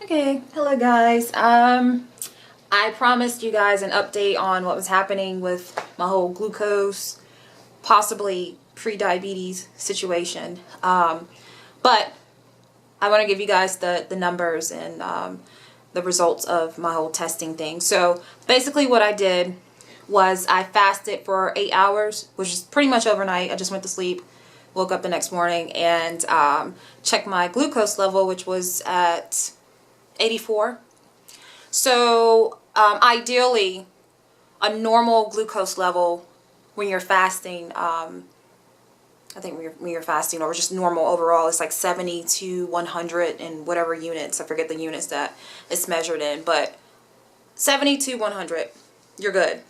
Okay, hello guys. I promised you guys an update on what was happening with my whole glucose, possibly pre-diabetes situation. But I want to give you guys the numbers and the results of my whole testing thing. So basically what I did was I fasted for 8 hours, which is pretty much overnight. I just went to sleep, woke up the next morning, and checked my glucose level, which was at 84. So ideally, a normal glucose level when you're fasting, I think when you're fasting or just normal overall, it's like 70 to 100 in whatever units. I forget the units that it's measured in, but 70 to 100, you're good.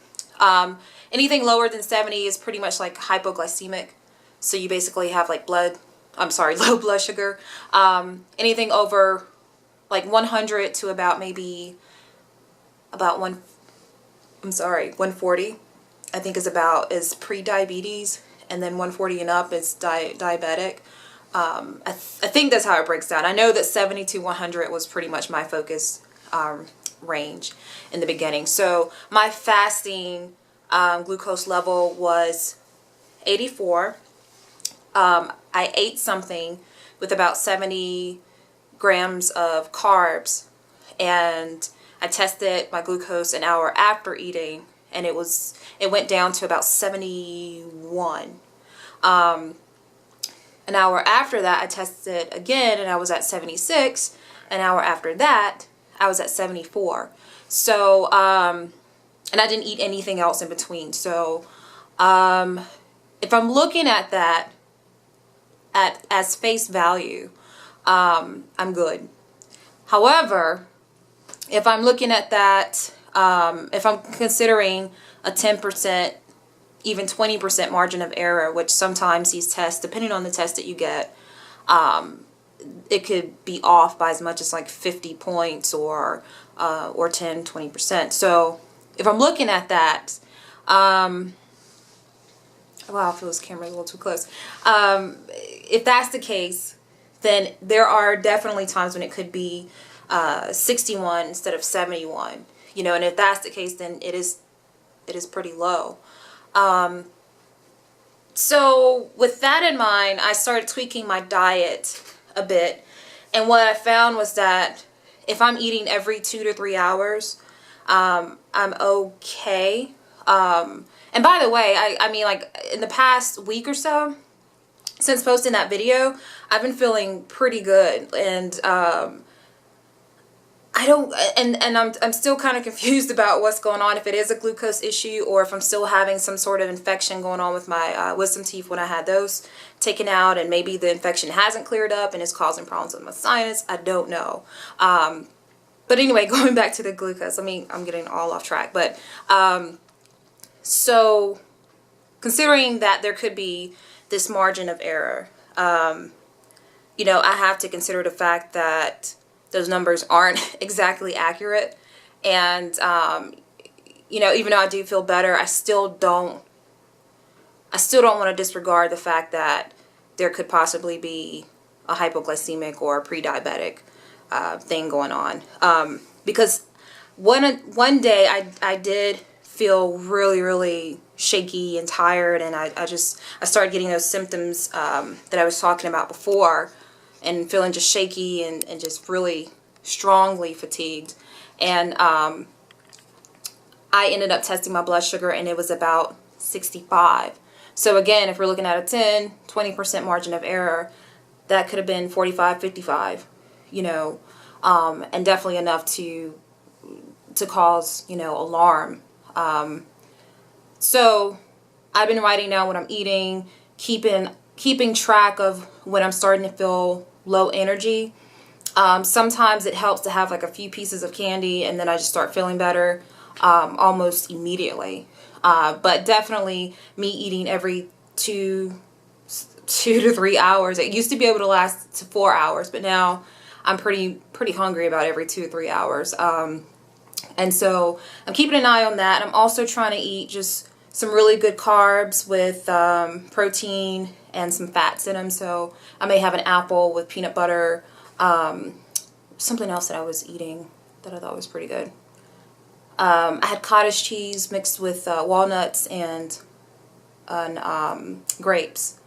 Anything lower than 70 is pretty much like hypoglycemic. So you basically have like low blood sugar. Anything over like 100 to about maybe about 140, I think is pre-diabetes, and then 140 and up is diabetic. I think that's how it breaks down. I know that 70 to 100 was pretty much my focus range in the beginning. So my fasting glucose level was 84. I ate something with about 70 grams of carbs, and I tested my glucose an hour after eating, and it went down to about 71. An hour after that I tested again and I was at 76. An hour after that I was at 74. So and I didn't eat anything else in between. So if I'm looking at that as face value, I'm good. However, if I'm looking at that, if I'm considering a 10%, even 20% margin of error, which sometimes these tests, depending on the test that you get, it could be off by as much as like 50 points or 10, 20%. So if I'm looking at that, wow, I feel this camera's a little too close. If that's the case, then there are definitely times when it could be 61 instead of 71. You know, and if that's the case, then it is pretty low. So with that in mind, I started tweaking my diet a bit, and what I found was that if I'm eating every 2 to 3 hours, I'm okay. And by the way, I mean, like in the past week or so, since posting that video, I've been feeling pretty good, and I'm still kind of confused about what's going on, if it is a glucose issue or if I'm still having some sort of infection going on with my wisdom teeth when I had those taken out, and maybe the infection hasn't cleared up and is causing problems with my sinus. I don't know. But anyway, going back to the glucose, I'm getting all off track, but so considering that there could be this margin of error, you know, I have to consider the fact that those numbers aren't exactly accurate, and you know, even though I do feel better, I still don't want to disregard the fact that there could possibly be a hypoglycemic or a pre-diabetic thing going on, because one day I did feel really shaky and tired, and I started getting those symptoms that I was talking about before, and feeling just shaky and just really strongly fatigued. And I ended up testing my blood sugar, and it was about 65. So again, if we're looking at a 10-20% margin of error, that could have been 45, 55, you know, and definitely enough to cause, you know, alarm. So I've been writing down what I'm eating, keeping track of when I'm starting to feel low energy. Sometimes it helps to have like a few pieces of candy, and then I just start feeling better almost immediately. But definitely me eating every 2 to 3 hours. It used to be able to last to 4 hours, but now I'm pretty hungry about every 2 or 3 hours. And so I'm keeping an eye on that. I'm also trying to eat just some really good carbs with protein and some fats in them. So I may have an apple with peanut butter, something else that I was eating that I thought was pretty good. I had cottage cheese mixed with walnuts and grapes.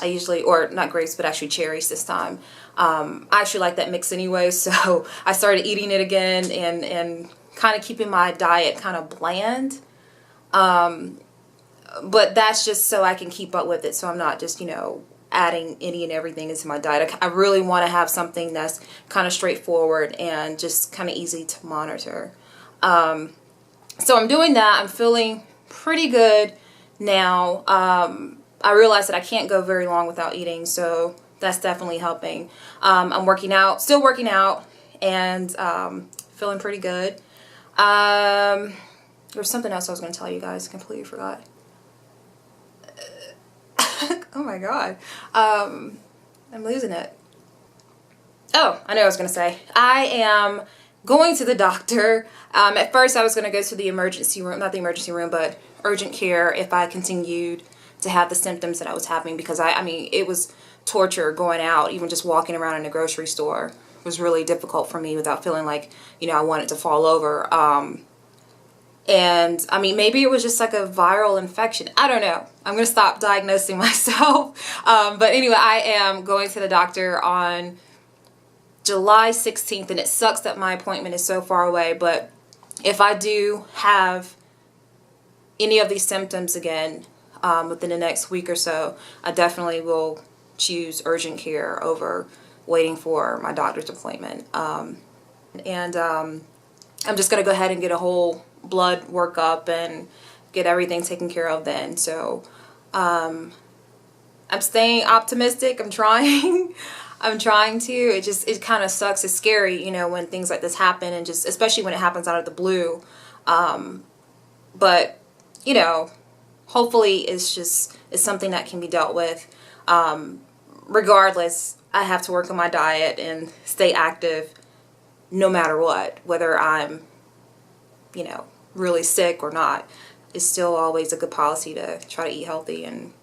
I usually, or not grapes, but actually cherries this time. I actually like that mix anyway, so I started eating it again and kind of keeping my diet kind of bland. But that's just so I can keep up with it, so I'm not just, you know, adding any and everything into my diet. I really want to have something that's kind of straightforward and just kind of easy to monitor. So I'm doing that. I'm feeling pretty good now. I realized that I can't go very long without eating, so that's definitely helping. I'm working out, still working out, and feeling pretty good. There was something else I was going to tell you guys. Completely forgot. Oh my god. I'm losing it. Oh, I know what I was going to say. I am going to the doctor. At first I was going to go to the emergency room, not the emergency room, but urgent care if I continued to have the symptoms that I was having, because I mean, it was torture going out, even just walking around in the grocery store was really difficult for me without feeling like, you know, I wanted to fall over. And I mean, maybe it was just like a viral infection. I don't know. I'm going to stop diagnosing myself. But anyway, I am going to the doctor on July 16th, and it sucks that my appointment is so far away, but if I do have any of these symptoms again within the next week or so, I definitely will choose urgent care over waiting for my doctor's appointment. I'm just going to go ahead and get a whole blood workup and get everything taken care of then. So I'm staying optimistic. I'm trying. I'm trying to. It kind of sucks. It's scary, you know, when things like this happen, and just especially when it happens out of the blue. But you know, hopefully it's something that can be dealt with. Regardless, I have to work on my diet and stay active no matter what, whether I'm, you know, really sick or not. It's still always a good policy to try to eat healthy and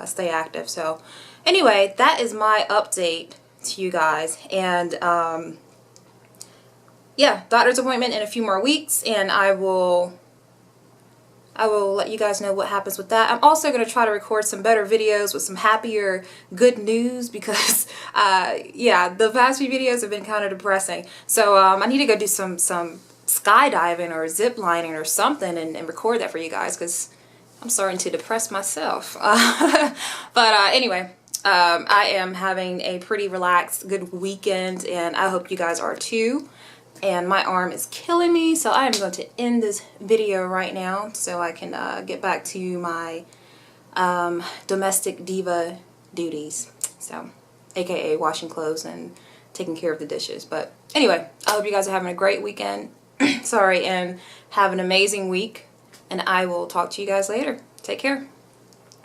stay active. So anyway, that is my update to you guys. And yeah, doctor's appointment in a few more weeks, and I will let you guys know what happens with that. I'm also going to try to record some better videos with some happier, good news, because yeah, the past few videos have been kind of depressing. So I need to go do some skydiving or zip lining or something and record that for you guys, because I'm starting to depress myself. But anyway, I am having a pretty relaxed, good weekend, and I hope you guys are too. And my arm is killing me, so I am going to end this video right now so I can get back to my domestic diva duties. So, aka washing clothes and taking care of the dishes. But anyway, I hope you guys are having a great weekend. Sorry, and have an amazing week. And I will talk to you guys later. Take care.